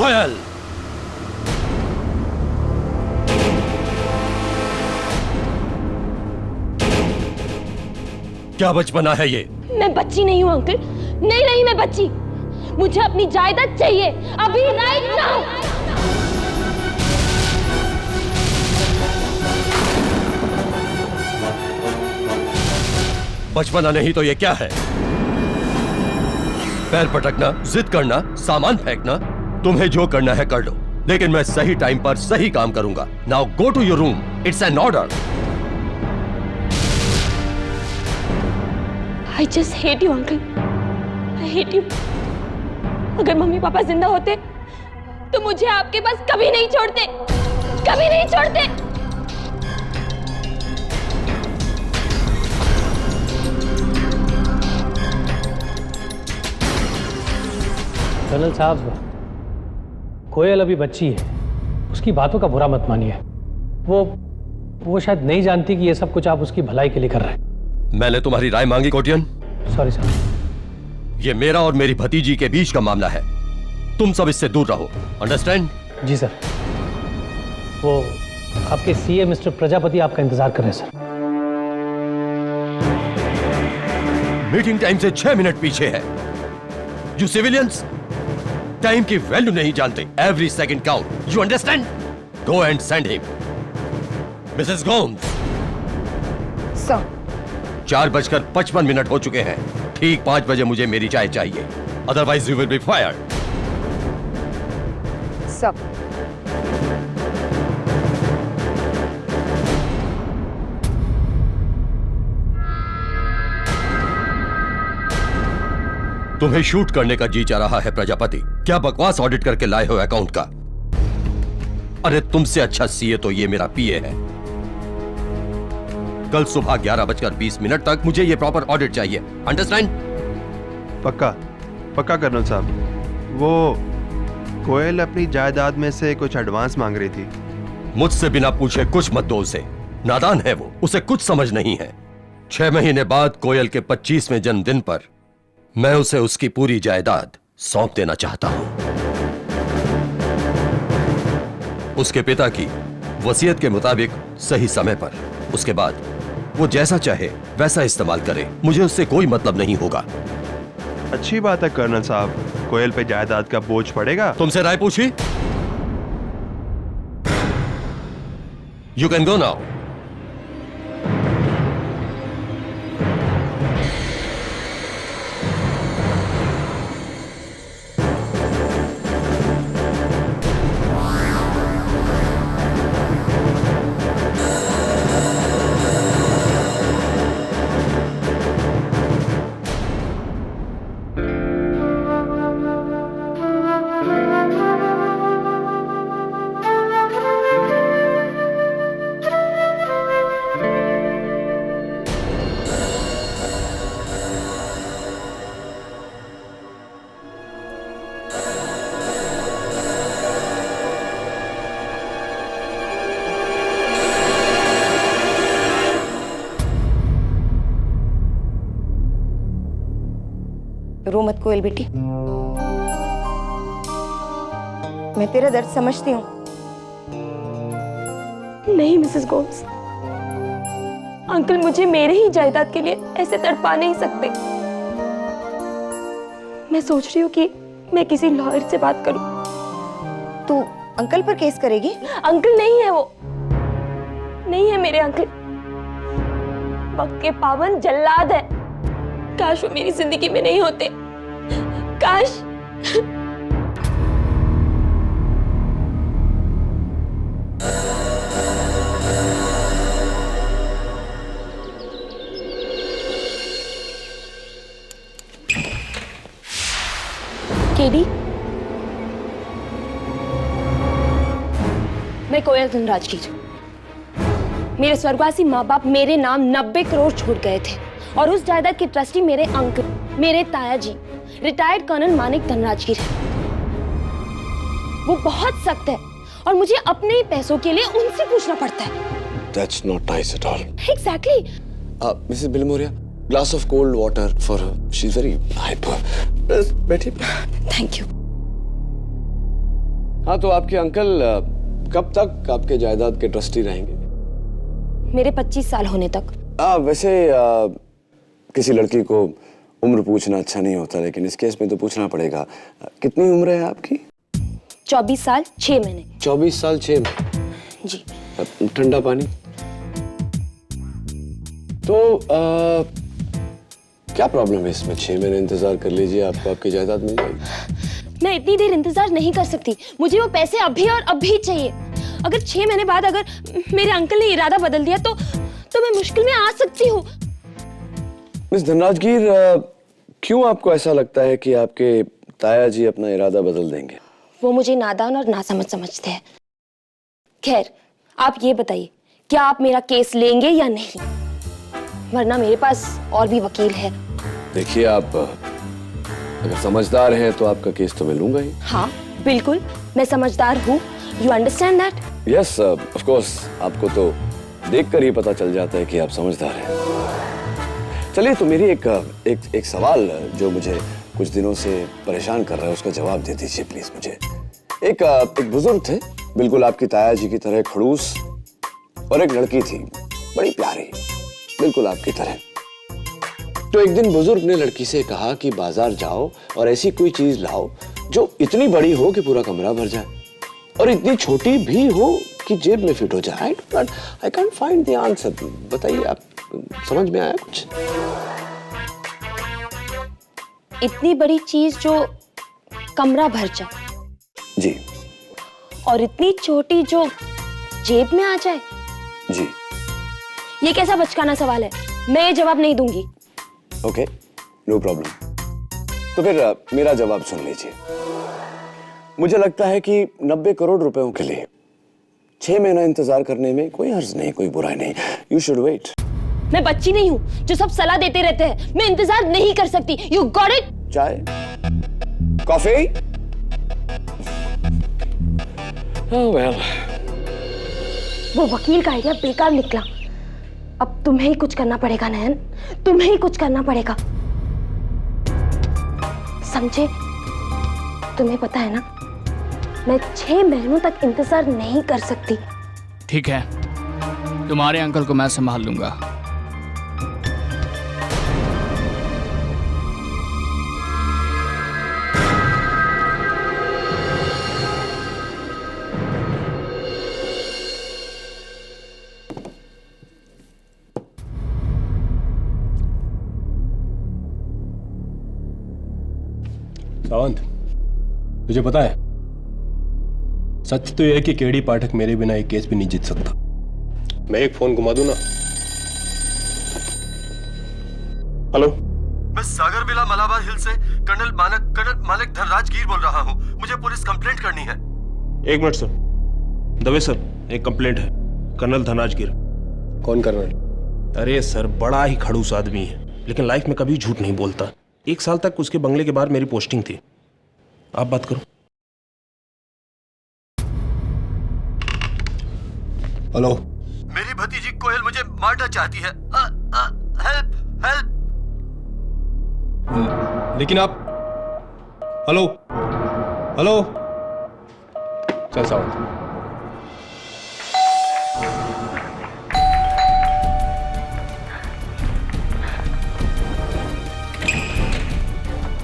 कोयल, क्या बचपना है ये? मैं बच्ची नहीं हूँ अंकल, नहीं नहीं मैं बच्ची। मुझे अपनी जायदाद चाहिए अभी, राइट नाउ। बचपना नहीं तो ये क्या है? पैर पटकना, जिद करना, सामान फेंकना, तुम्हें जो करना है कर लो, लेकिन मैं सही टाइम पर सही काम करूंगा। Now go to your room, it's an order. I just hate you, uncle. I hate you. अगर मम्मी पापा जिंदा होते तो मुझे आपके पास कभी नहीं छोड़ते, कभी नहीं छोड़ते। कर्नल साहब, कोयल अभी बच्ची है, उसकी बातों का बुरा मत मानिए। वो शायद नहीं जानती कि ये सब कुछ आप उसकी भलाई के लिए कर रहे हैं। मैंने तुम्हारी राय मांगी कोटियन। सॉरी साहब। ये मेरा और मेरी भतीजी के बीच का मामला है, तुम सब इससे दूर रहो, अंडरस्टैंड? जी सर। वो आपके सीए मिस्टर प्रजापति आपका इंतजार कर रहे हैं सर। मीटिंग टाइम से 6 मिनट पीछे है। यू सिविलियंस टाइम की वैल्यू नहीं जानते। Every second count, you understand? Go and send him. Mrs Gomes. Sir. 4:55 हो चुके हैं। ठीक 5 बजे मुझे मेरी चाय चाहिए, otherwise you will be fired. Sir. तुम्हें शूट करने का जी चाह रहा है प्रजापति? क्या बकवास ऑडिट करके लाए हो अकाउंट का? अरे तुमसे अच्छा सीए तो ये मेरा पीए है। कल सुबह 11:20 तक मुझे ये प्रॉपर ऑडिट चाहिए, अंडरस्टैंड? पक्का पक्का कर्नल साहब। वो कोयल अपनी जायदाद में से कुछ एडवांस मांग रही थी। मुझसे बिना पूछे कुछ मत दो उसे, नादान है वो, उसे कुछ समझ नहीं है। 6 महीने बाद कोयल के 25वें जन्मदिन पर मैं उसे उसकी पूरी जायदाद सौंप देना चाहता हूं। उसके पिता की वसीयत के मुताबिक सही समय पर। उसके बाद वो जैसा चाहे वैसा इस्तेमाल करे, मुझे उससे कोई मतलब नहीं होगा। अच्छी बात है कर्नल साहब, कोयल पे जायदाद का बोझ पड़ेगा। तुमसे राय पूछी? You can go now. रो मत कोयल बेटी, मैं तेरा दर्द समझती हूँ। नहीं मिसेस गोम्स, अंकल मुझे मेरे ही जायदाद के लिए ऐसे तड़पा नहीं सकते। मैं सोच रही हूँ कि मैं किसी लॉयर से बात करूं। तू अंकल पर केस करेगी? अंकल नहीं है वो, नहीं है मेरे अंकल, वक्त के पावन जल्लाद है। काश वो मेरी जिंदगी में नहीं होते, काश। केडी, मैं कोयल धनराजगीर। मेरे स्वर्गवासी माँ बाप मेरे नाम 90 करोड़ छोड़ गए थे और उस जायदाद के ट्रस्टी मेरे अंकल, मेरे ताया जी, रिटायर्ड कर्नल मानिक धनराजगीर है। वो बहुत सख्त है और मुझे अपने ही पैसों के लिए उनसे पूछना पड़ता है। That's not nice at all. Exactly. Mrs. Bilimoria, glass of cold water for her. She's very hyper. बैठिए। Thank you. हाँ, तो आपके अंकल कब तक आपके जायदाद के ट्रस्टी रहेंगे? मेरे 25 साल होने तक। वैसे किसी लड़की को उम्र पूछना अच्छा नहीं होता, लेकिन इस केस में तो पूछना पड़ेगा। कितनी उम्र है आपकी? 24 साल 6 महीने। 24 साल 6 महीने। जी। ठंडा पानी। तो क्या प्रॉब्लम है इसमें? 6 महीने इंतजार कर लीजिए, आपको आपकी जायदाद मिल जाएगी। मैं इतनी देर इंतजार नहीं कर सकती, मुझे वो पैसे अभी और अभी चाहिए। अगर 6 महीने बाद अगर मेरे अंकल ने इरादा बदल दिया तो मैं मुश्किल में आ सकती हूँ। मिस धनराजगीर, क्यों आपको ऐसा लगता है कि आपके ताया जी अपना इरादा बदल देंगे? वो मुझे नादान और नासमझ समझते हैं। खैर, आप ये बताइए, क्या आप मेरा केस लेंगे या नहीं? वरना मेरे पास और भी वकील है। देखिए, आप अगर समझदार हैं तो आपका केस तो मैं लूंगा ही। हाँ, बिल्कुल, मैं समझदार हूँ। You understand that? Yes, of course. आपको तो देखकर ही पता चल जाता है कि आप समझदार हैं। चलिए, तो मेरी एक सवाल जो मुझे कुछ दिनों से परेशान कर रहा है, उसका जवाब दे दीजिए प्लीज मुझे। एक बुजुर्ग थे, बिल्कुल आपकी ताया जी की तरह खड़ूस, और एक लड़की थी बड़ी प्यारी, बिल्कुल आपकी तरह। तो एक दिन बुजुर्ग ने लड़की से कहा कि बाजार जाओ और ऐसी कोई चीज लाओ जो इतनी बड़ी हो कि पूरा कमरा भर जाए, और इतनी छोटी भी हो कि जेब में फिट हो जाए। I can't find the answer. बताइए, आप समझ में आया कुछ? इतनी बड़ी चीज जो कमरा भर जाए जी, और इतनी छोटी जो जेब में आ जाए। जी। ये कैसा बचकाना सवाल है? मैं ये जवाब नहीं दूंगी। Okay, no problem. तो फिर मेरा जवाब सुन लीजिए। मुझे लगता है कि 90 करोड़ रुपयों के लिए 6 महीना इंतजार करने में कोई हर्ज नहीं, कोई बुराई नहीं। You should wait. मैं बच्ची नहीं हूँ जो सब सलाह देते रहते हैं। मैं इंतजार नहीं कर सकती। You got it? चाय, कॉफी? ओह वेल। वो वकील का आइडिया बेकार निकला। अब तुम्हें ही कुछ करना पड़ेगा नयन, तुम्हें ही कुछ करना पड़ेगा, समझे? तुम्हें पता है ना, मैं 6 महीनों तक इंतजार नहीं कर सकती। ठीक है, तुम्हारे अंकल को मैं संभाल लूंगा। सावंत, तुझे पता है, सच तो यह है कि केडी पाठक मेरे बिना एक केस भी नहीं जीत सकता। मैं एक फोन घुमा दूं ना। हेलो, मैं सागर बिला मलाबार हिल से कर्नल मालिक धनराजगीर बोल रहा हूँ। मुझे पुलिस कंप्लेंट करनी है। 1 मिनट सर। दवे सर, एक कंप्लेंट है, कर्नल धनराजगीर। कौन कर्नल? अरे सर, बड़ा ही खड़ूस आदमी है, लेकिन लाइफ में कभी झूठ नहीं बोलता। 1 साल तक उसके बंगले के बाहर मेरी पोस्टिंग थी। आप बात करो। हेलो, मेरी भतीजी कोयल मुझे मारना चाहती है। Help help. लेकिन आप, हेलो हेलो, चल सावंत।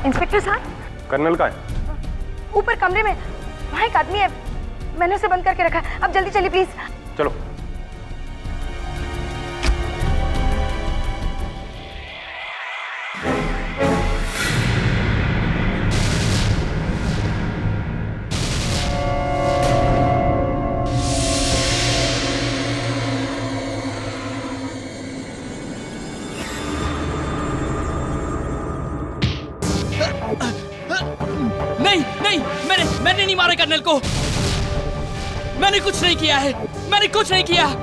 इंस्पेक्टर साहब, कर्नल का है? ऊपर कमरे में वहाँ एक आदमी है, मैंने उसे बंद करके रखा है। अब जल्दी चलिए प्लीज। चलो। नहीं नहीं, मैंने नहीं मारा कर्नल को। मैंने कुछ नहीं किया है, मैंने कुछ नहीं किया।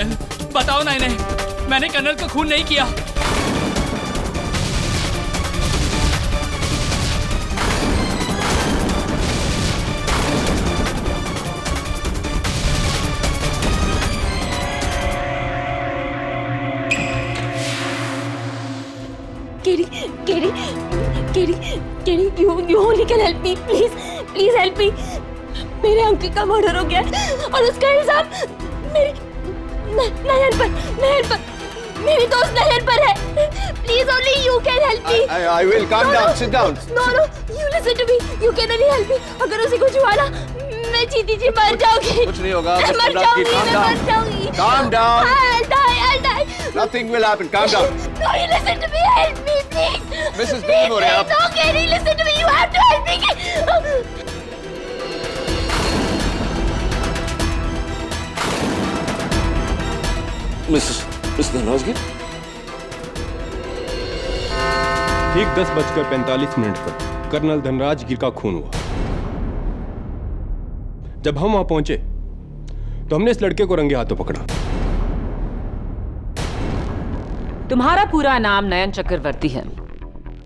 कोयल, बताओ ना इन्हें, मैंने कर्नल को खून नहीं किया। Kerry, you only can help me, please help me. मेरे अंकल का मर्डर हो गया और उसका इल्जाम मेरे नयन पर, मेरी दोस्त नयन पर है. Please only you can help me. I will calm down. Sit down. No, you listen to me. You can only help me. अगर उसे कुछ हुआ ना, मैं जीती जी मर जाऊंगी. कुछ नहीं होगा. मैं मर जाऊंगी. Calm down. I'll die. Nothing will happen. Calm down. No, you listen to me. Help me, please. Mrs. Bhimore, आप. No, Kerry, listen to me. You have to help me. Miss Dhanrajgir, ठीक 10:45 पर कर्नल धनराजगिर का खून हुआ। जब हम वहां पहुंचे तो हमने इस लड़के को रंगे हाथों पकड़ा। तुम्हारा पूरा नाम नयन चक्रवर्ती है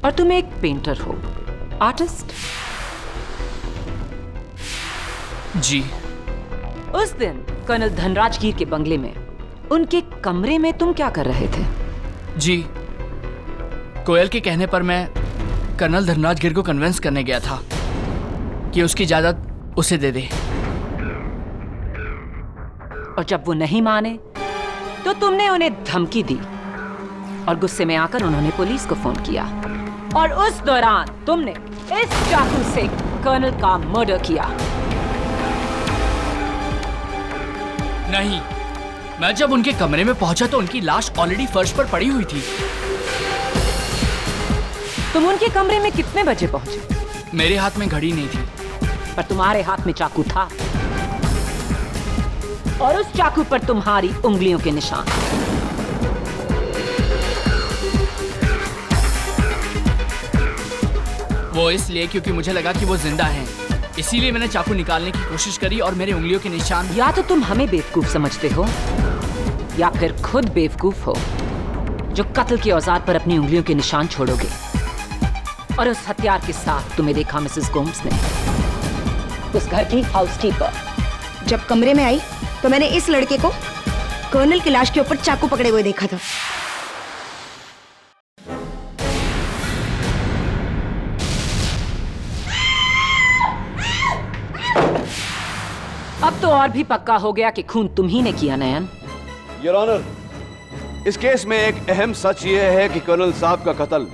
और तुम एक पेंटर हो, आर्टिस्ट। जी। उस दिन कर्नल धनराजगिर के बंगले में, उनके कमरे में तुम क्या कर रहे थे? जी, कोयल के कहने पर मैं कर्नल धनराजगिर को कन्विंस करने गया था कि उसकी जायदाद उसे दे दे। और जब वो नहीं माने तो तुमने उन्हें धमकी दी और गुस्से में आकर उन्होंने पुलिस को फोन किया और उस दौरान तुमने इस चाकू से कर्नल का मर्डर किया। नहीं, मैं जब उनके कमरे में पहुंचा तो उनकी लाश ऑलरेडी फर्श पर पड़ी हुई थी। तुम उनके कमरे में कितने बजे पहुंचे? मेरे हाथ में घड़ी नहीं थी, पर तुम्हारे हाथ में चाकू था और उस चाकू पर तुम्हारी उंगलियों के निशान। वो इसलिए क्योंकि मुझे लगा कि वो जिंदा हैं, इसीलिए मैंने चाकू निकालने की कोशिश करी और मेरे उंगलियों के निशान। या तो तुम हमें बेवकूफ समझते हो या फिर खुद बेवकूफ हो जो कत्ल के औजार पर अपनी उंगलियों के निशान छोड़ोगे। और उस हथियार के साथ तुम्हें देखा मिसेस गोम्स ने, उस घर की हाउसकीपर। जब कमरे में आई तो मैंने इस लड़के को कर्नल की लाश के ऊपर चाकू पकड़े हुए देखा था। अब तो और भी पक्का हो गया कि खून तुम ही ने किया नयन। योर ऑनर, इस केस में एक अहम सच यह है कि कर्नल साहब का कत्ल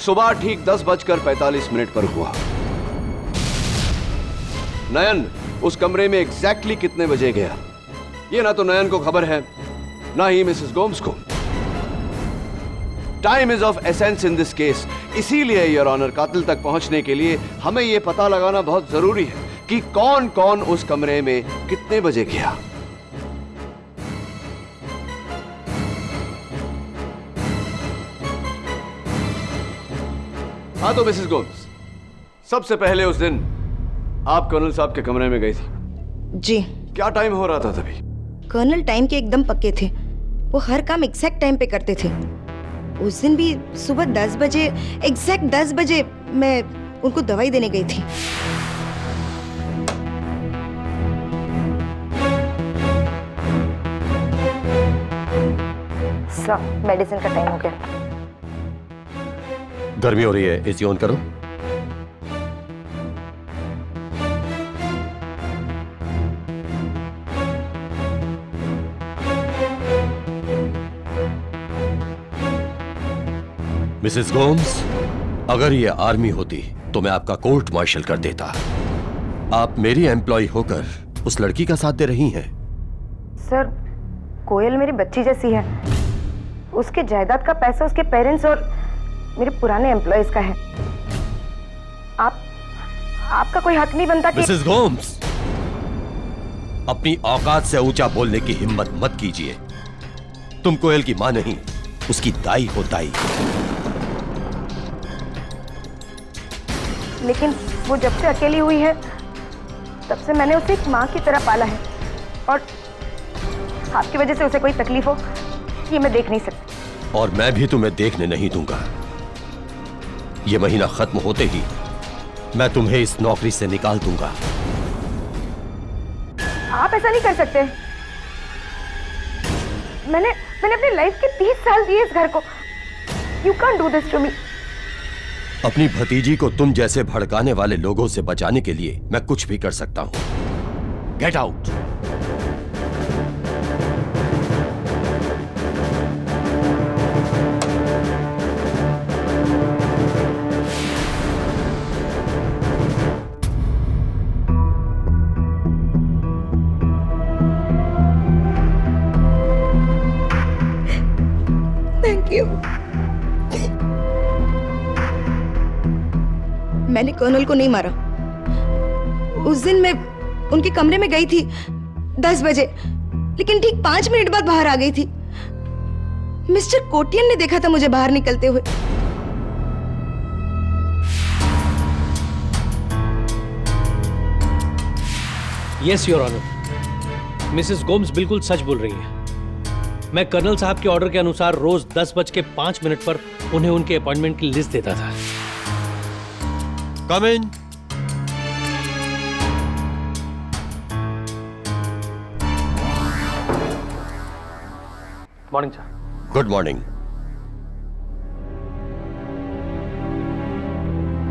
सुबह ठीक 10:45 पर हुआ। नयन उस कमरे में एग्जैक्टली कितने बजे गया, ये ना तो नयन को खबर है ना ही मिसेस गोम्स को। Time is of essence in this case. इसीलिए योर ऑनर, कातिल तक पहुंचने के लिए हमें यह पता लगाना बहुत जरूरी है कि कौन कौन उस कमरे में कितने बजे गया। हाँ तो मिसेस गोम्स, सबसे पहले उस दिन आप कर्नल साहब के कमरे में गई थी। जी। क्या टाइम हो रहा था तभी? कर्नल टाइम के एकदम पक्के थे। वो हर काम एग्जैक्ट टाइम पे करते थे। उस दिन भी सुबह 10 बजे, एग्जैक्ट 10 बजे मैं उनको दवाई देने गई थी। सब मेडिसिन का टाइम हो गया। गर्मी हो रही है, एसी ऑन करो। मिसेस गोम्स, अगर ये आर्मी होती तो मैं आपका कोर्ट मार्शल कर देता। आप मेरी एम्प्लॉय होकर उस लड़की का साथ दे रही हैं। सर, कोयल मेरी बच्ची जैसी है। उसके जायदाद का पैसा उसके पेरेंट्स और मेरे पुराने एम्प्लॉयज का है। आपका कोई हक नहीं बनता कि... मिसेस गोम्स, अपनी औकात से ऊंचा बोलने की हिम्मत मत कीजिए। तुम कोयल की मां नहीं, उसकी दाई हो दाई। लेकिन वो जब से अकेली हुई है तब से मैंने उसे एक माँ की तरह पाला है। और आपकी वजह से उसे कोई तकलीफ हो ये मैं देख नहीं सकती। और मैं भी तुम्हें देखने नहीं दूंगा। ये महीना खत्म होते ही मैं तुम्हें इस नौकरी से निकाल दूंगा। आप ऐसा नहीं कर सकते। मैंने अपनी लाइफ के 30 साल दिए इस घर को। You can't do this to me. अपनी भतीजी को तुम जैसे भड़काने वाले लोगों से बचाने के लिए मैं कुछ भी कर सकता हूं। Get out. Thank you. मैंने कर्नल को नहीं मारा। उस दिन मैं उनके कमरे में गई थी 10 बजे, लेकिन ठीक 5 मिनट बाद बाहर आ गई थी। मिस्टर कोटियन ने देखा था मुझे बाहर निकलते हुए। Yes your honour, Mrs Gomes बिल्कुल सच बोल रही है। मैं कर्नल साहब के ऑर्डर के अनुसार रोज 10:05 पर उन्हें उनके अपॉइंटमेंट की लिस्ट देता था। Come in. Morning sir. Good morning.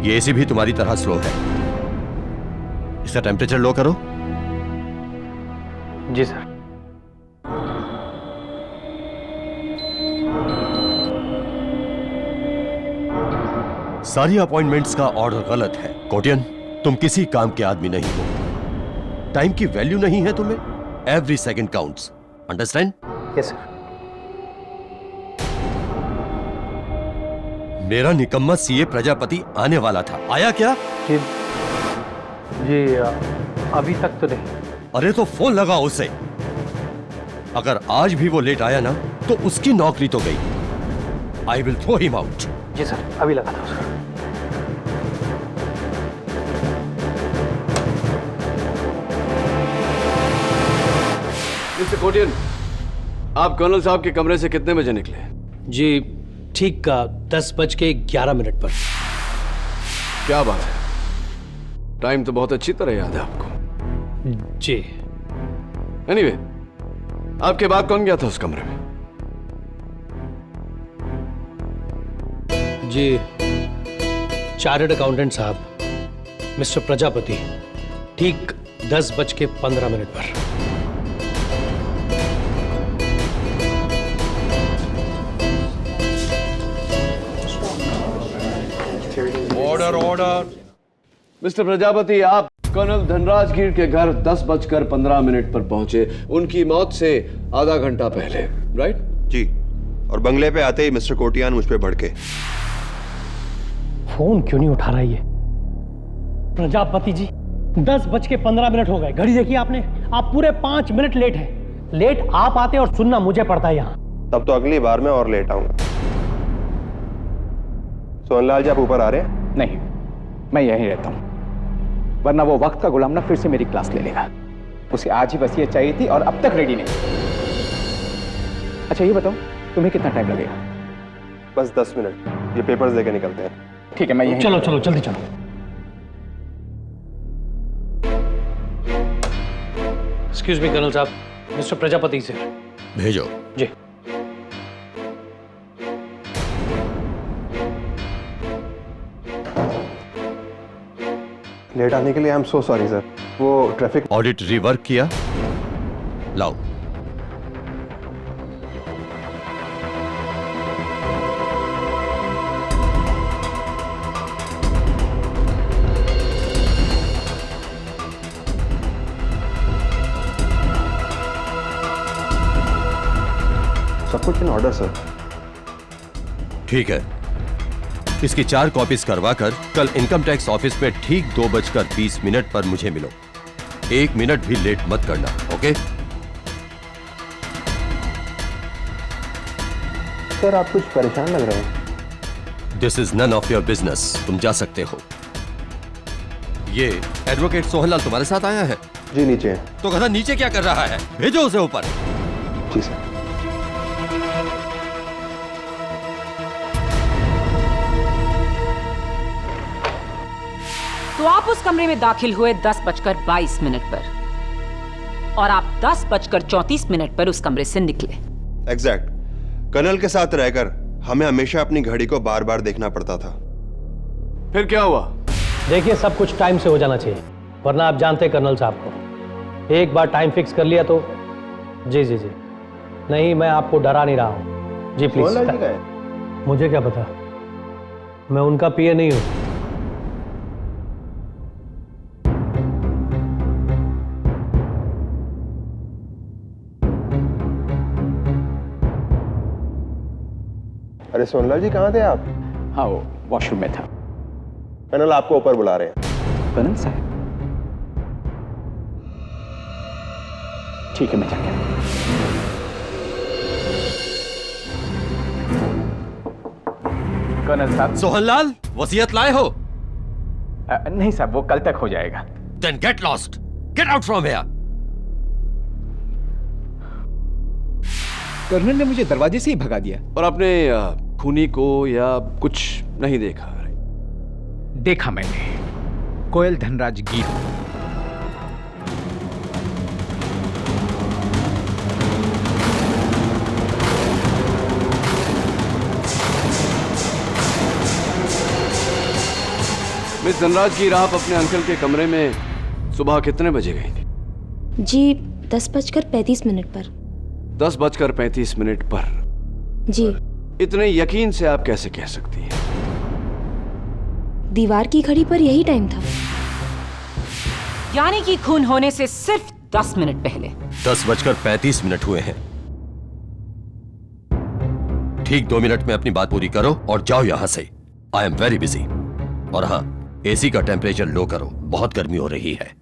ये एसी भी तुम्हारी तरह स्लो है। इसका टेम्परेचर लो करो। जी सर। सारी अपॉइंटमेंट्स का ऑर्डर गलत है। कोटियन, तुम किसी काम के आदमी नहीं हो। टाइम की वैल्यू नहीं है तुम्हें। Every second counts. Understand? Yes sir. मेरा निकम्मा सीए प्रजापति आने वाला था। आया क्या? जी अभी तक तो नहीं। अरे तो फोन लगा उसे। अगर आज भी वो लेट आया ना तो उसकी नौकरी तो गई। I will throw him out. जी सर, अभी लगा था सर। मिस्टर कोटियन, आप कर्नल साहब के कमरे से कितने बजे निकले? जी ठीक 10:11 पर। क्या बात है, टाइम तो बहुत अच्छी तरह याद है आपको। जी। एनीवे, आपके बाद कौन गया था उस कमरे में? जी चार्टर्ड अकाउंटेंट साहब मिस्टर प्रजापति, ठीक 10:15 पर। Order order. मिस्टर प्रजापति, आप कर्नल धनराजगीर के घर 10:15 पर पहुंचे, उनकी मौत से आधा घंटा पहले, राइट? जी, और बंगले पे आते ही मिस्टर कोटियान मुझ पे भड़के। फोन क्यों नहीं उठा रहा ये प्रजापति जी? 10:15 हो गए। घड़ी देखिए आपने, आप पूरे 5 मिनट लेट हैं। लेट आप आते और सुनना मुझे पड़ता है यहाँ। तब तो अगली बार मैं और लेट आऊंगा। सोनलाल जी, आप ऊपर आ रहे हैं? नहीं, मैं यहीं रहता हूं, वरना वो वक्त का गुलाम ना फिर से मेरी क्लास ले लेगा। उसे आज ही बस ये चाहिए थी और अब तक रेडी नहीं। अच्छा ये बताओ, तुम्हें कितना टाइम लगेगा? बस 10 मिनट, ये पेपर्स लेके निकलते हैं। ठीक है, मैं यहीं। चलो चलो जल्दी चलो। एक्सक्यूज मी कर्नल साहब, मिस्टर प्रजापति से भेजो। जी। लेट आने के लिए I am so sorry sir. वो ट्रैफिक। ऑडिट रिवर्क किया? लाओ। सब कुछ इन ऑर्डर सर। ठीक है, इसकी 4 कॉपीज करवाकर कल इनकम टैक्स ऑफिस में ठीक 2:20 पर मुझे मिलो। 1 मिनट भी लेट मत करना, ओके? सर आप कुछ परेशान लग रहे हैं। This is none of your business. तुम जा सकते हो। ये एडवोकेट सोहनलाल तुम्हारे साथ आया है? जी नीचे है। तो गधा नीचे क्या कर रहा है? भेजो उसे ऊपर। जी सर। तो आप उस कमरे में दाखिल हुए 10:22 पर और आप 10:34 पर उस कमरे से निकले। एग्जैक्ट। कर्नल के साथ रहकर हमें हमेशा अपनी घड़ी को बार बार देखना पड़ता था। फिर क्या हुआ? देखिए, सब कुछ टाइम से हो जाना चाहिए, वरना आप जानते हैं कर्नल साहब को, एक बार टाइम फिक्स कर लिया तो। जी जी जी, नहीं, मैं आपको डरा नहीं रहा हूँ। जी प्लीज। मुझे क्या पता, मैं उनका पीए नहीं हूँ। अरे सोनलाल जी, कहाँ थे आप? हाँ, वो वॉशरूम में था। कर्नल आपको ऊपर बुला रहे हैं। कर्नल साहब, ठीक है, मैं जाके कर्नल साहब। सोहनलाल, वसीयत लाए हो? नहीं साहब, वो कल तक हो जाएगा। Then get lost. Get out from here. Colonel ने मुझे दरवाजे से ही भगा दिया। और आपने खूनी को या कुछ नहीं देखा? देखा मैंने, कोयल धनराज गिर। मिस धनराज गिर, आप अपने अंकल के कमरे में सुबह कितने बजे गई थी? जी 10:35 पर। 10:35 पर? जी। इतने यकीन से आप कैसे कह सकती हैं? दीवार की घड़ी पर यही टाइम था। यानी कि खून होने से सिर्फ 10 मिनट पहले। 10:35 हुए हैं। ठीक 2 मिनट में अपनी बात पूरी करो और जाओ यहां से। I am very busy. और हाँ, एसी का टेम्परेचर लो करो, बहुत गर्मी हो रही है।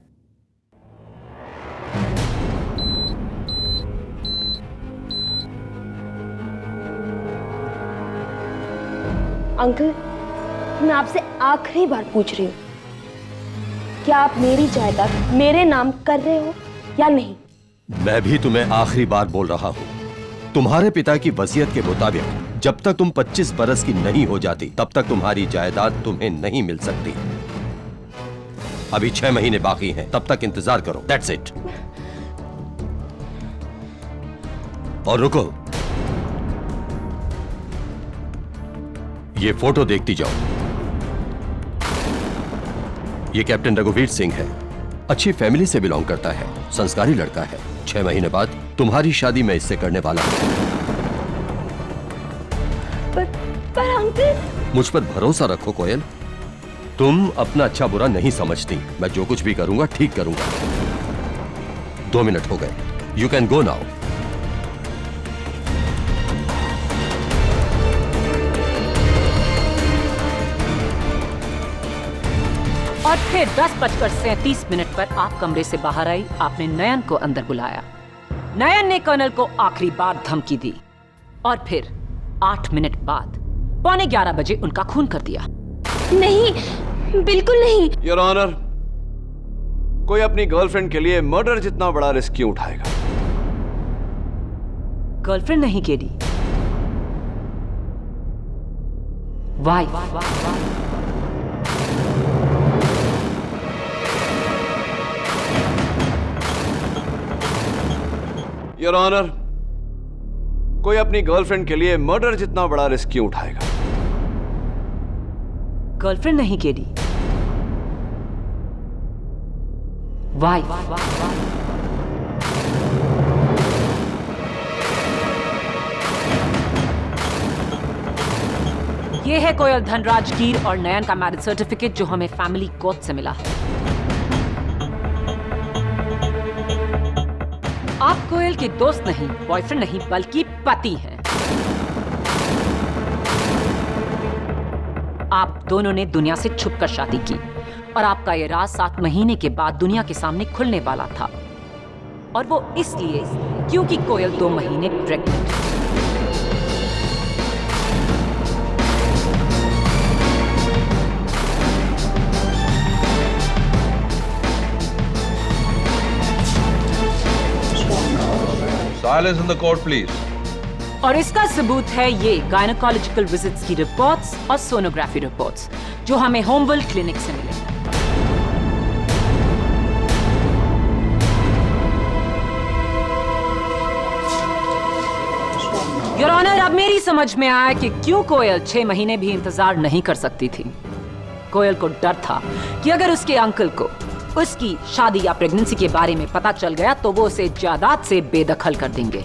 अंकल, मैं आपसे आखिरी बार पूछ रही हूँ, क्या आप मेरी जायदाद मेरे नाम कर रहे हो या नहीं? मैं भी तुम्हें आखिरी बार बोल रहा हूं। तुम्हारे पिता की वसीयत के मुताबिक जब तक तुम 25 बरस की नहीं हो जाती तब तक तुम्हारी जायदाद तुम्हें नहीं मिल सकती। अभी 6 महीने बाकी हैं, तब तक इंतजार करो। That's it. और रुको, ये फोटो देखती जाओ। ये कैप्टन रघुवीर सिंह है, अच्छी फैमिली से बिलोंग करता है, संस्कारी लड़का है। 6 महीने बाद तुम्हारी शादी मैं इससे करने वाला हूं। पर अंकल। मुझ पर भरोसा रखो कोयल, तुम अपना अच्छा बुरा नहीं समझती। मैं जो कुछ भी करूंगा ठीक करूंगा। 2 मिनट हो गए, यू कैन गो नाउ। और फिर 10:37 पर आप कमरे से बाहर आई। आपने नयन को अंदर बुलाया। नयन ने कर्नल को आखिरी बार धमकी दी और फिर 8 मिनट बाद 11:15 बजे उनका खून कर दिया। नहीं, बिल्कुल नहीं। योर ऑनर, कोई अपनी गर्लफ्रेंड के लिए मर्डर जितना बड़ा रिस्क क्यों उठाएगा? गर्लफ्रेंड नहीं केडी, वाइफ। योर ऑनर, कोई अपनी गर्लफ्रेंड के लिए मर्डर जितना बड़ा रिस्क क्यों उठाएगा? गर्लफ्रेंड नहीं केडी, वाइफ। ये है कोयल धनराज गिर और नयन का मैरिज सर्टिफिकेट जो हमें फैमिली कोर्ट से मिला है। आप कोयल के दोस्त नहीं, बॉयफ्रेंड नहीं, बल्कि पति हैं। आप दोनों ने दुनिया से छुपकर शादी की और आपका यह राज 7 महीने के बाद दुनिया के सामने खुलने वाला था। और वो इसलिए क्योंकि कोयल 2 महीने प्रेग्नेंट है। Silence in the court, please. और इसका सबूत है ये गायनोकोलॉजिकल विजिट्स की रिपोर्ट्स और सोनोग्राफी रिपोर्ट्स जो हमें होमवेल क्लिनिक से मिले। योर ऑनर, अब मेरी समझ में आया कि क्यों कोयल 6 महीने भी इंतजार नहीं कर सकती थी। कोयल को डर था कि अगर उसके अंकल को उसकी शादी या प्रेगनेंसी के बारे में पता चल गया तो वो उसे जायदाद से बेदखल कर देंगे।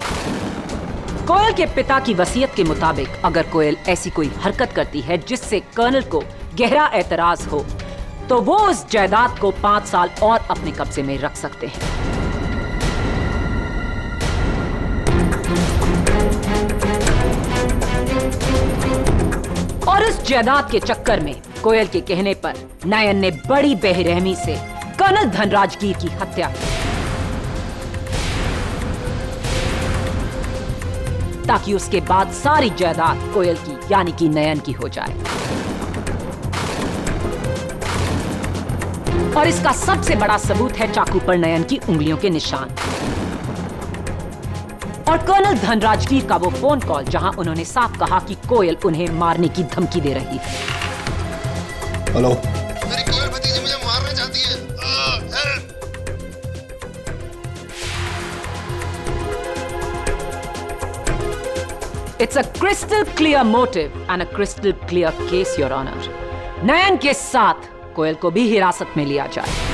कोयल के पिता की वसीयत के मुताबिक अगर कोयल ऐसी कोई हरकत करती है जिससे कर्नल को गहरा एतराज हो तो वो उस जायदाद को 5 साल और अपने कब्जे में रख सकते हैं। और उस जायदाद के चक्कर में कोयल के कहने पर नयन ने बड़ी बेरहमी से कर्नल धनराजगीर की हत्या की ताकि उसके बाद सारी जायदाद कोयल की यानी कि नयन की हो जाए। और इसका सबसे बड़ा सबूत है चाकू पर नयन की उंगलियों के निशान और कर्नल धनराजगीर का वो फोन कॉल जहां उन्होंने साफ कहा कि कोयल उन्हें मारने की धमकी दे रही है। हेलो, मेरी कोयल भतीजी मुझे मारना चाहती है। It's a crystal clear motive and a crystal clear case, Your Honor. नयन के साथ कोयल को भी हिरासत में लिया जाए।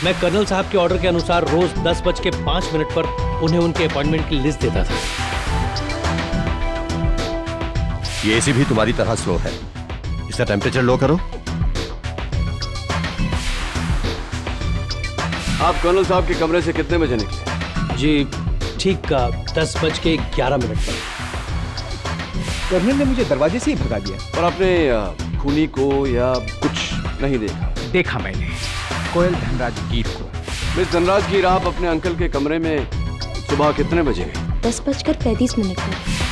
मैं कर्नल साहब के ऑर्डर के अनुसार रोज 10:05 पर उन्हें उनके अपॉइंटमेंट की लिस्ट देता था। ये एसी भी तुम्हारी तरह स्लो है, इसका टेम्परेचर लो करो। आप कर्नल साहब के कमरे से कितने बजे निकले? जी ठीक 10:11 पर। कर्नल ने मुझे दरवाजे से ही भगा दिया। और आपने खूनी को या कुछ नहीं देखा? देखा मैंने कोयल धनराजगीर को। मिस धनराजगीर, आप अपने अंकल के कमरे में सुबह कितने बजे गए? 10:35 पर।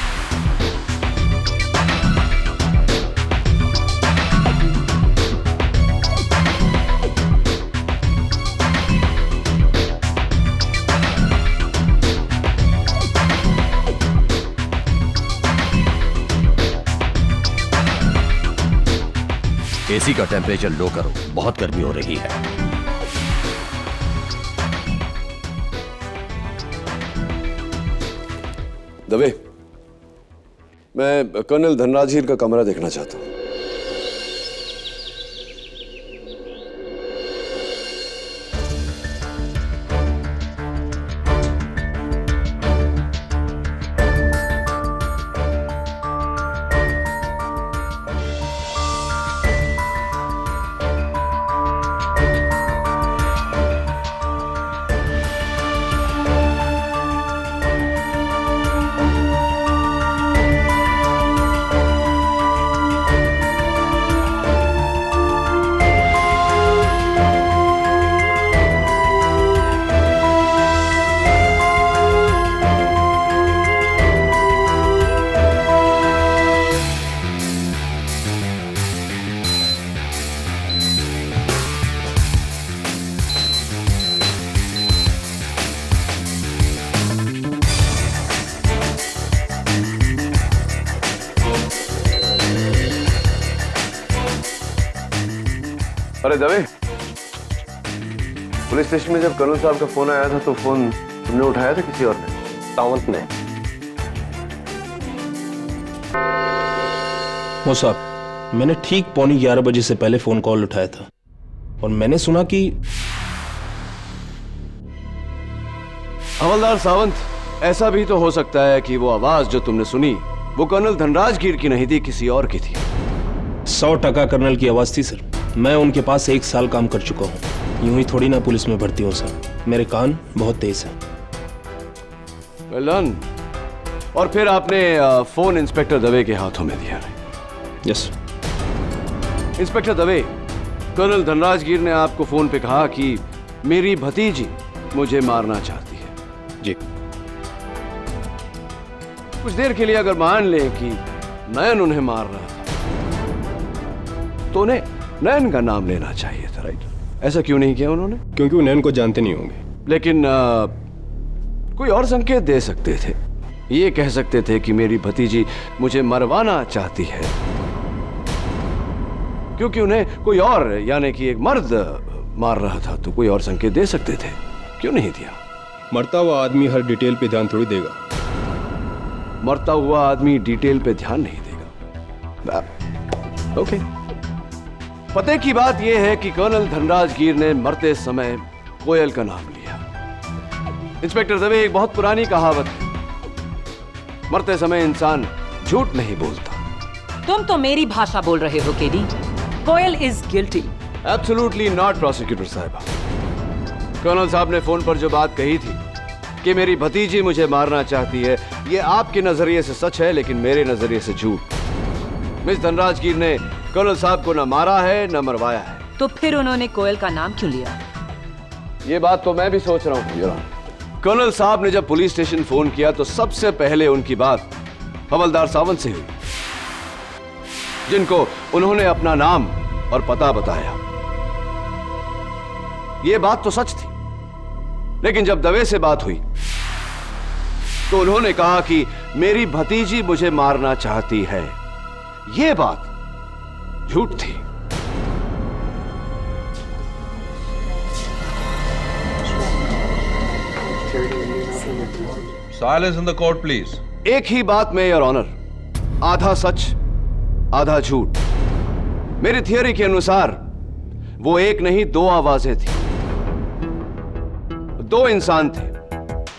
एसी का टेम्परेचर लो करो, बहुत गर्मी हो रही है। दवे, मैं कर्नल धनराजगीर का कमरा देखना चाहता हूं। अरे दवे, पुलिस स्टेशन में जब कर्नल साहब का फोन आया था तो फोन तुमने उठाया था किसी और ने? सावंत ने। वो साहब, मैंने ठीक 11:15 से पहले फोन कॉल उठाया था और मैंने सुना कि हवलदार सावंत, ऐसा भी तो हो सकता है कि वो आवाज जो तुमने सुनी वो कर्नल धनराजगीर की नहीं थी, किसी और की थी। 100% कर्नल की आवाज थी सर। मैं उनके पास 1 साल काम कर चुका हूँ, यूं ही थोड़ी ना पुलिस में भर्ती हूँ सर। मेरे कान बहुत तेज हैं। Well done। और फिर आपने फोन इंस्पेक्टर दवे के हाथों में दिया? Yes. Inspector Dave, colonel Dhanrajgir ने आपको फोन पे कहा कि मेरी भतीजी मुझे मारना चाहती है। जी। कुछ देर के लिए अगर मान लें कि नयन उन्हें मार रहा था, तो उन्हें नयन का नाम लेना चाहिए था, राइट? ऐसा क्यों नहीं किया उन्होंने? क्योंकि वो नयन को जानते नहीं होंगे। लेकिन कोई और संकेत दे सकते थे। ये कह सकते थे कि मेरी भतीजी मुझे मरवाना चाहती है, क्योंकि उन्हें कोई और यानी कि एक मर्द मार रहा था। तो कोई और संकेत दे सकते थे, क्यों नहीं दिया? मरता हुआ आदमी हर डिटेल पे ध्यान थोड़ी देगा। मरता हुआ आदमी डिटेल पे ध्यान नहीं देगा। ओके। पते की बात यह है कि कर्नल धनराजगीर ने मरते समय कोयल का नाम लिया। इंस्पेक्टर दवे, एक बहुत पुरानी कहावत है, मरते समय इंसान झूठ नहीं बोलता। तुम तो मेरी भाषा बोल रहे हो KD. Koyal is guilty. Absolutely not prosecutor साहिबा। कर्नल साहब ने फोन पर जो बात कही थी कि मेरी भतीजी मुझे मारना चाहती है, यह आपके नजरिए से सच है, लेकिन मेरे नजरिए से झूठ। मिस धनराजगीर ने कर्नल साहब को न मारा है न मरवाया है। तो फिर उन्होंने कोयल का नाम क्यों लिया? यह बात तो मैं भी सोच रहा हूं, योर ऑनर। कर्नल साहब ने जब पुलिस स्टेशन फोन किया तो सबसे पहले उनकी बात हवलदार सावंत से हुई, जिनको उन्होंने अपना नाम और पता बताया। यह बात तो सच थी, लेकिन जब दवे से बात हुई तो उन्होंने कहा कि मेरी भतीजी मुझे मारना चाहती है। यह बात झूठ थी। Silence in the court, please. एक ही बात में, योर ऑनर, आधा सच आधा झूठ। मेरी थियरी के अनुसार वो एक नहीं दो आवाजें थी, दो इंसान थे।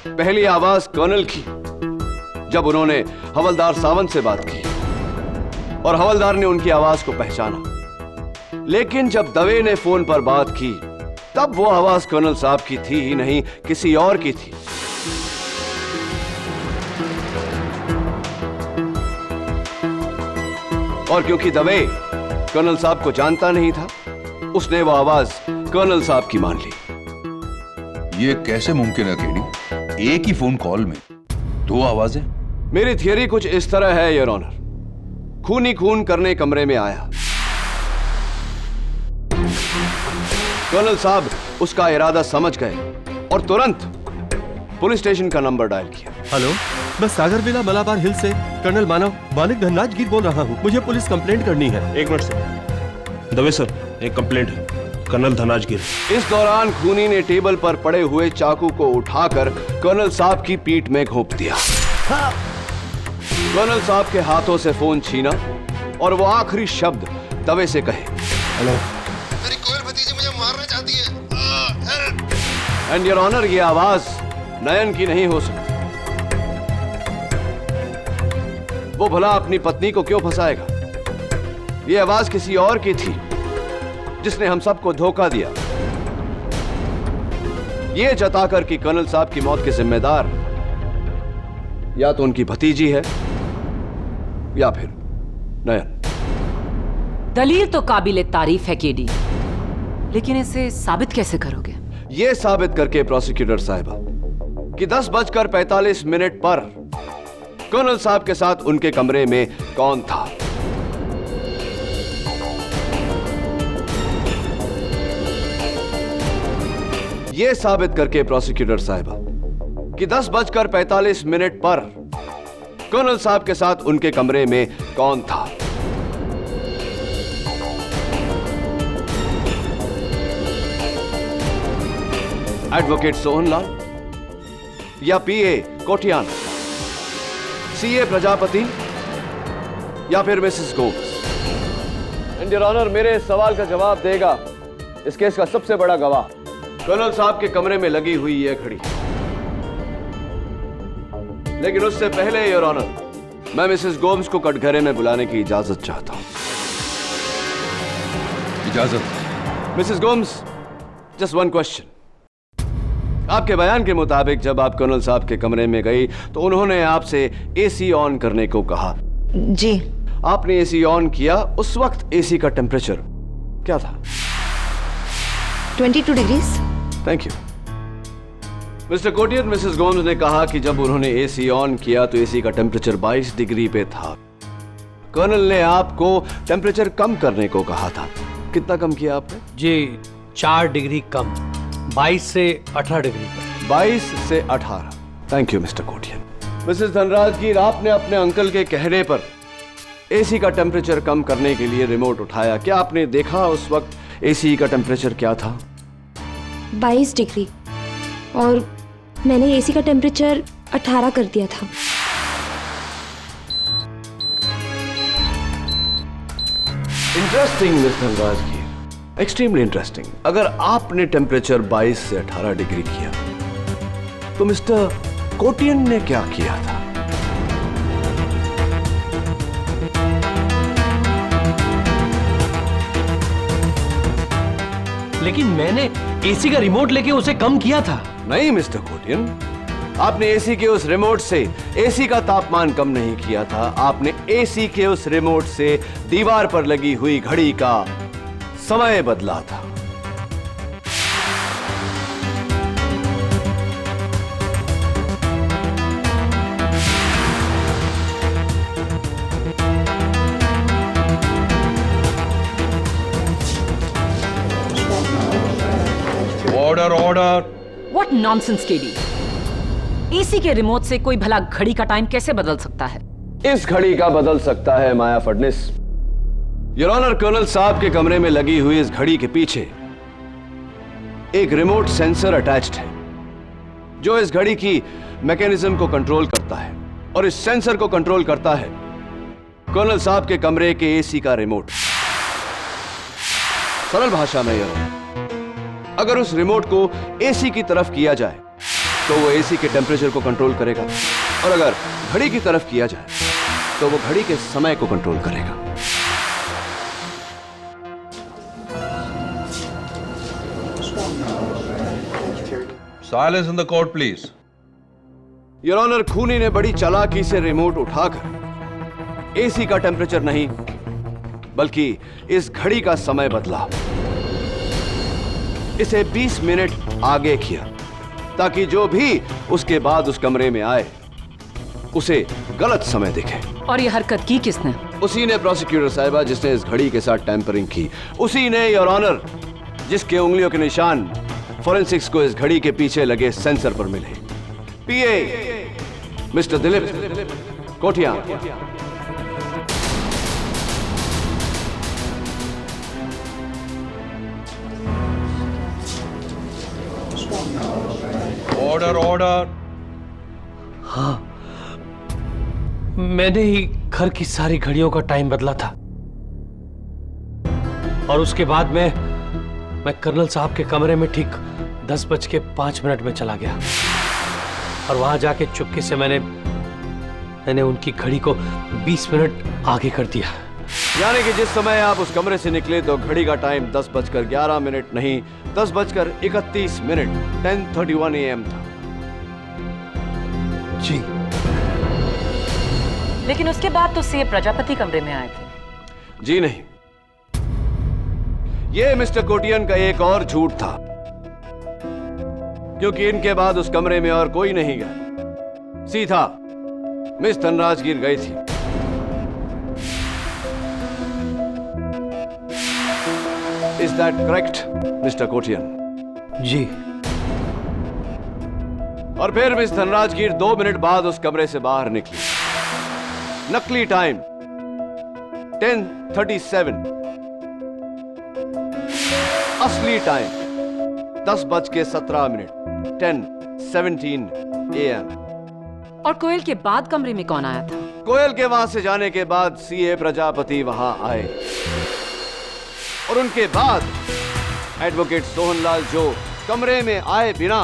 पहली आवाज कर्नल की, जब उन्होंने हवलदार सावंत से बात की और हवलदार ने उनकी आवाज को पहचाना। लेकिन जब दवे ने फोन पर बात की, तब वो आवाज कर्नल साहब की थी ही नहीं, किसी और की थी। और क्योंकि दवे कर्नल साहब को जानता नहीं था, उसने वो आवाज कर्नल साहब की मान ली। ये कैसे मुमकिन है केडी? एक ही फोन कॉल में दो आवाजें? मेरी थियरी कुछ इस तरह है, योर ऑनर। खूनी खून करने कमरे में आया, कर्नल साहब उसका इरादा समझ गए और तुरंत पुलिस स्टेशन का नंबर डायल किया। हेलो, मैं सागर विला मलाबार हिल से कर्नल मानिक धनराजगीर बोल रहा हूँ। मुझे पुलिस कंप्लेंट करनी है। एक मिनट सर। दवे सर, एक कंप्लेंट है, कर्नल धनराजगीर। इस दौरान खूनी ने टेबल पर पड़े हुए चाकू को उठाकर कर्नल साहब की पीठ में घोंप दिया। कर्नल साहब के हाथों से फोन छीना और वो आखिरी शब्द दवे से कहे, हेलो, मेरी कोयल भतीजी मुझे मारना चाहती है। एंड योर ऑनर, ये आवाज नयन की नहीं हो सकती। वो भला अपनी पत्नी को क्यों फंसाएगा? ये आवाज किसी और की थी, जिसने हम सबको धोखा दिया, ये जताकर कि कर्नल साहब की मौत के जिम्मेदार या तो उनकी भतीजी है या फिर नयन। दलील तो काबिले तारीफ है केडी, लेकिन इसे साबित कैसे करोगे? यह साबित करके प्रोसिक्यूटर साहिबा कि 10:45 पर कर्नल साहब के साथ उनके कमरे में कौन था। यह साबित करके प्रोसिक्यूटर साहिबा कि 10:45 पर कर्नल साहब के साथ उनके कमरे में कौन था। एडवोकेट सोहनलाल या पीए कोटियान, सीए प्रजापति या फिर Mrs Gomes. And your honour, मेरे सवाल का जवाब देगा इस केस का सबसे बड़ा गवाह, कर्नल साहब के कमरे में लगी हुई यह घड़ी। लेकिन उससे पहले योर ऑनर, मैं मिसेस गोम्स को कटघरे में बुलाने की इजाजत चाहता हूं। इजाजत। Mrs Gomes, just one question. आपके बयान के मुताबिक जब आप कर्नल साहब के कमरे में गई तो उन्होंने आपसे एसी ऑन करने को कहा। जी। आपने एसी ऑन किया, उस वक्त एसी का टेम्परेचर क्या था? 22 degrees. Thank you. Mister Kotian, Mrs Gomes ने कहा कि जब उन्होंने एसी ऑन किया तो एसी का टेम्परेचर 22 डिग्री पे था। कर्नल ने आपको टेम्परेचर कम करने को कहा था। कितना कम किया आपने? जी 4 डिग्री कम, 22 से 18 डिग्री। 22 से 18। Thank you mister Kotian. Mrs Dhanrajgir, आपने अपने अंकल के कहने पर एसी का टेम्परेचर कम करने के लिए रिमोट उठाया। क्या आपने देखा उस वक्त एसी का टेम्परेचर क्या था? 22 डिग्री, और मैंने एसी का टेम्परेचर 18 कर दिया था। Interesting miss Dhanrajgir, extremely interesting. अगर आपने टेम्परेचर 22 से 18 डिग्री किया तो मिस्टर कोटियन ने क्या किया था? लेकिन मैंने एसी का रिमोट लेके उसे कम किया था। नहीं मिस्टर कोटियन, आपने एसी के उस रिमोट से एसी का तापमान कम नहीं किया था। आपने एसी के उस रिमोट से दीवार पर लगी हुई घड़ी का समय बदला था। Order order. What nonsense KD. AC के रिमोट से कोई भला घड़ी का टाइम कैसे बदल सकता है? इस घड़ी का बदल सकता है माया फडनिस। योर ऑनर, कर्नल साहब के कमरे में लगी हुई इस घड़ी के पीछे एक रिमोट सेंसर अटैच्ड है जो इस घड़ी की मैकेनिज्म को कंट्रोल करता है, और इस सेंसर को कंट्रोल करता है कर्नल साहब के कमरे के एसी का रिमोट। सरल भाषा में योर ऑनर, अगर उस रिमोट को एसी की तरफ किया जाए तो वो एसी के टेम्परेचर को कंट्रोल करेगा, और अगर घड़ी की तरफ किया जाए तो वो घड़ी के समय को कंट्रोल करेगा। Silence in the court please. Your honour, खूनी ने बड़ी चालाकी से रिमोट उठाकर एसी का टेम्परेचर नहीं बल्कि इस घड़ी का समय बदला। इसे 20 मिनट आगे किया ताकि जो भी उसके बाद उस कमरे में आए उसे गलत समय दिखे। और ये हरकत की किसने? उसी ने प्रोसिक्यूटर साहिबा जिसने इस घड़ी के साथ टैंपरिंग की। उसी ने योर ऑनर जिसके उंगलियों के निशान फॉरेंसिक्स को इस घड़ी के पीछे लगे सेंसर पर मिले। PA mister Dilip Kotian. Order order. हाँ, मैंने ही घर की सारी घड़ियों का टाइम बदला था, और उसके बाद मैं कर्नल साहब के कमरे में ठीक 10:05 में चला गया, और वहां जाके चुपके से मैंने उनकी घड़ी को 20 मिनट आगे कर दिया। यानी कि जिस समय आप उस कमरे से निकले तो घड़ी का टाइम 10:11 नहीं 10:31 10:31 AM था। जी। लेकिन उसके बाद तो सीए प्रजापति कमरे में आए थे। जी नहीं, यह मिस्टर कोटियन का एक और झूठ था, क्योंकि इनके बाद उस कमरे में और कोई नहीं गया, सीधा मिस धनराजगीर गई थी। Is that correct mister Kotian? जी। और फिर मिस धनराजगीर 2 मिनट बाद उस कमरे से बाहर निकली। नकली टाइम 10:37, असली टाइम 10:17 10:17 AM। और कोयल के बाद कमरे में कौन आया था? कोयल के वहां से जाने के बाद सीए प्रजापति वहां आए, और उनके बाद एडवोकेट सोहनलाल जो कमरे में आए बिना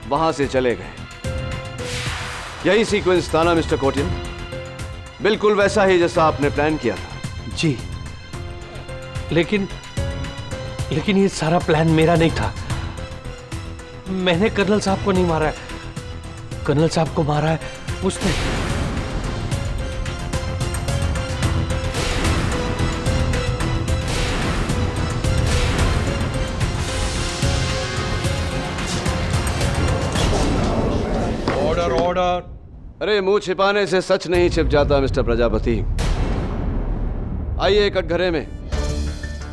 वहां से चले गए। यही सीक्वेंस था ना मिस्टर कोटियन? बिल्कुल वैसा ही जैसा आपने प्लान किया था। जी, लेकिन ये सारा प्लान मेरा नहीं था। मैंने कर्नल साहब को नहीं मारा है, कर्नल साहब को मारा है उसने। ऑर्डर। अरे मुंह छिपाने से सच नहीं छिप जाता मिस्टर प्रजापति। आइए कटघरे में।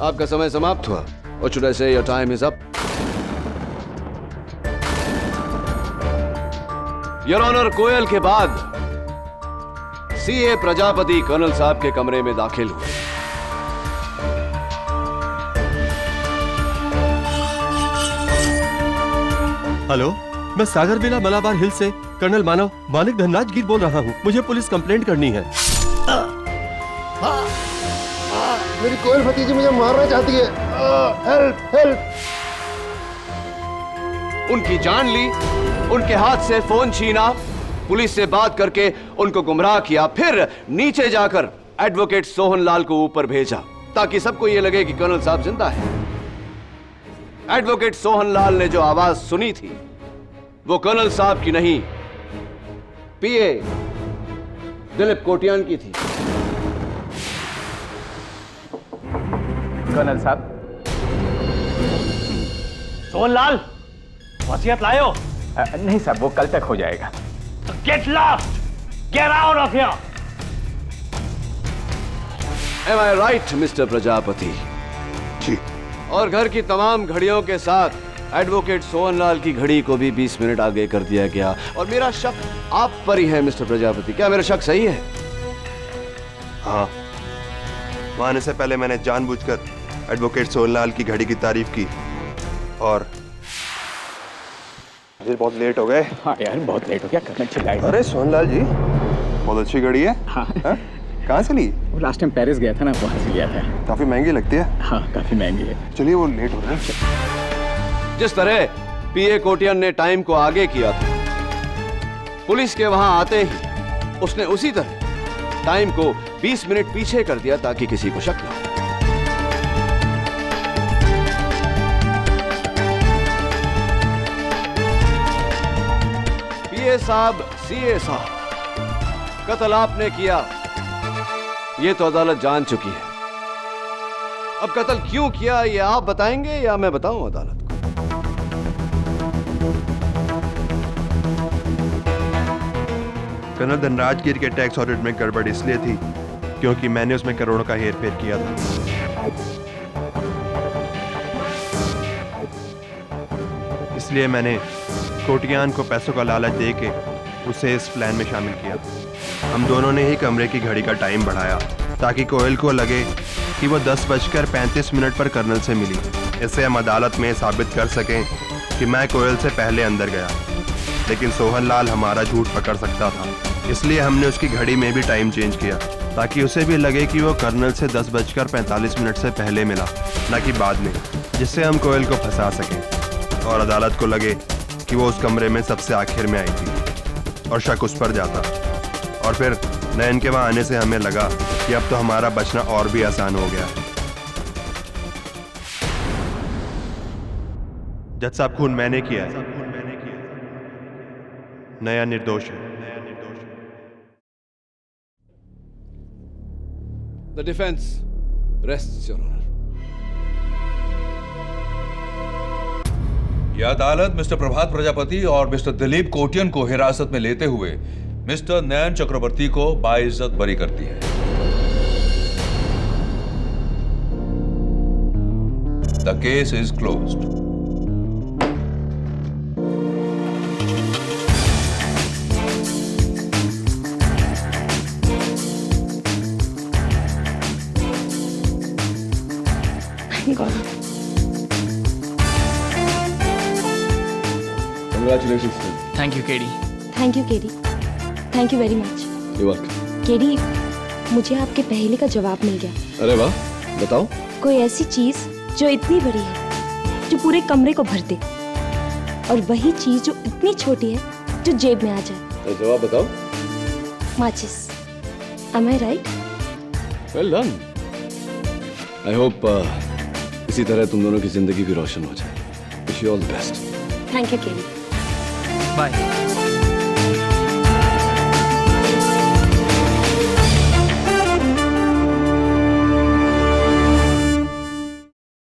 आपका समय समाप्त हुआ। और should I say your time is up. Your honour, Koyal के बाद सीए प्रजापति कर्नल साहब के कमरे में दाखिल हुए। हेलो, मैं सागर विला मलाबार हिल से कर्नल मानिक धनराज गिर बोल रहा हूँ। मुझे पुलिस कंप्लेंट करनी है। मेरी कोयल भतीजी मुझे मारना चाहती है। Help help. उनकी जान ली, उनके हाथ से फोन छीना, पुलिस से बात करके उनको गुमराह किया, फिर नीचे जाकर एडवोकेट सोहनलाल को ऊपर भेजा ताकि सबको यह लगे कि कर्नल साहब जिंदा है। एडवोकेट सोहनलाल ने जो आवाज सुनी थी वो कर्नल साहब की नहीं, पीए दिलीप कोटियान की थी। कर्नल साहब। सोहनलाल, वसीयत लाए हो? नहीं साहब, वो कल तक हो जाएगा। Get lost, get out of here. Am I right, mister Prajapati? जी। और घर की तमाम घड़ियों के साथ एडवोकेट सोहनलाल की घड़ी को भी 20 मिनट आगे कर दिया गया। और मेरा शक आप पर ही है मिस्टर प्रजापति। क्या मेरा शक सही है? हाँ, वहां आने से पहले मैंने जानबूझकर एडवोकेट सोहनलाल की घड़ी की तारीफ की। और मुझे बहुत लेट हो गए। हाँ यार, बहुत लेट हो गया। कर्नल चिल्लाए। अरे सोहनलाल जी, बहुत अच्छी घड़ी है। हाँ। कहाँ से ली? वो लास्ट टाइम पेरिस गया था ना, वहाँ से लिया था। काफी महंगी लगती है। हाँ, काफी महंगी है। चलिए, वो लेट हो रहा है। जिस तरह पीए कोटियन ने टाइम को आगे किया था, पुलिस के वहां आते ही उसने उसी तरह टाइम को 20 मिनट पीछे कर दिया ताकि किसी को शक न हो। पीए साहब, सीए साहब, कत्ल आपने किया ये तो अदालत जान चुकी है। अब कत्ल क्यों किया ये आप बताएंगे या मैं बताऊं अदालत को? कर्नल धनराज गिर के टैक्स ऑडिट में गड़बड़ इसलिए थी क्योंकि मैंने उसमें करोड़ों का हेरफेर किया था। इसलिए मैंने कोटियान को पैसों का लालच देके उसे इस प्लान में शामिल किया। हम दोनों ने ही कमरे की घड़ी का टाइम बढ़ाया ताकि कोयल को लगे कि वो 10:35 पर कर्नल से मिली। इससे हम अदालत में साबित कर सकें कि मैं कोयल से पहले अंदर गया, लेकिन सोहनलाल हमारा झूठ पकड़ सकता था। इसलिए हमने उसकी घड़ी में भी टाइम चेंज किया ताकि उसे भी लगे कि वो कर्नल से 10:45 से पहले मिला, न कि बाद में, जिससे हम कोयल को फंसा सकें और अदालत को लगे कि वो उस कमरे में सबसे आखिर में आई थी और शक उस पर जाता। और फिर नयन के वहां आने से हमें लगा कि अब तो हमारा बचना और भी आसान हो गया। जज साहब, खून मैंने किया है। नया निर्दोष है। The defense rests, Your Honor. यह अदालत मिस्टर प्रभात प्रजापति और मिस्टर दिलीप कोटियन को हिरासत में लेते हुए मिस्टर नयन चक्रवर्ती को बाइज्जत बरी करती है। The case is closed. Congratulations. Thank you KD. Thank you KD, thank you very much. You're welcome. KD, मुझे आपके पहले का जवाब मिल गया। अरे वाह, बताओ। कोई ऐसी चीज जो इतनी बड़ी है जो पूरे कमरे को भर दे, और वही चीज जो इतनी छोटी है जो जेब में आ जाए। तो जवाब बताओ। माचिस। Am I right? Well done. I hope इसी तरह तुम दोनों की जिंदगी भी रोशन हो जाए। Wish you all the best. Thank you, KD. Bye.